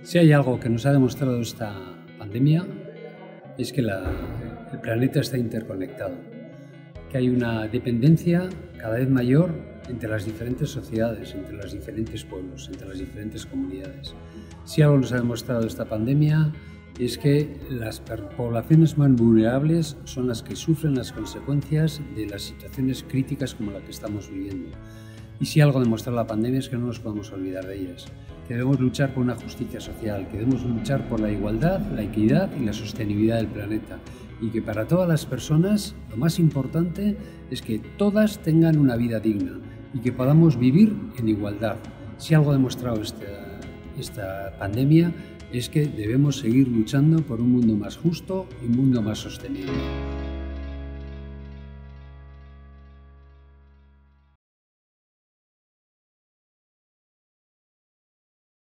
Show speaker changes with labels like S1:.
S1: Si hay algo que nos ha demostrado esta pandemia es que el planeta está interconectado, que hay una dependencia cada vez mayor entre las diferentes sociedades, entre los diferentes pueblos, entre las diferentes comunidades. Si algo nos ha demostrado esta pandemia es que las poblaciones más vulnerables son las que sufren las consecuencias de las situaciones críticas como la que estamos viviendo. Y si algo demuestra la pandemia es que no nos podemos olvidar de ellas, que debemos luchar por una justicia social, que debemos luchar por la igualdad, la equidad y la sostenibilidad del planeta, y que para todas las personas lo más importante es que todas tengan una vida digna y que podamos vivir en igualdad. Si algo ha demostrado esta pandemia es que debemos seguir luchando por un mundo más justo y un mundo más sostenible.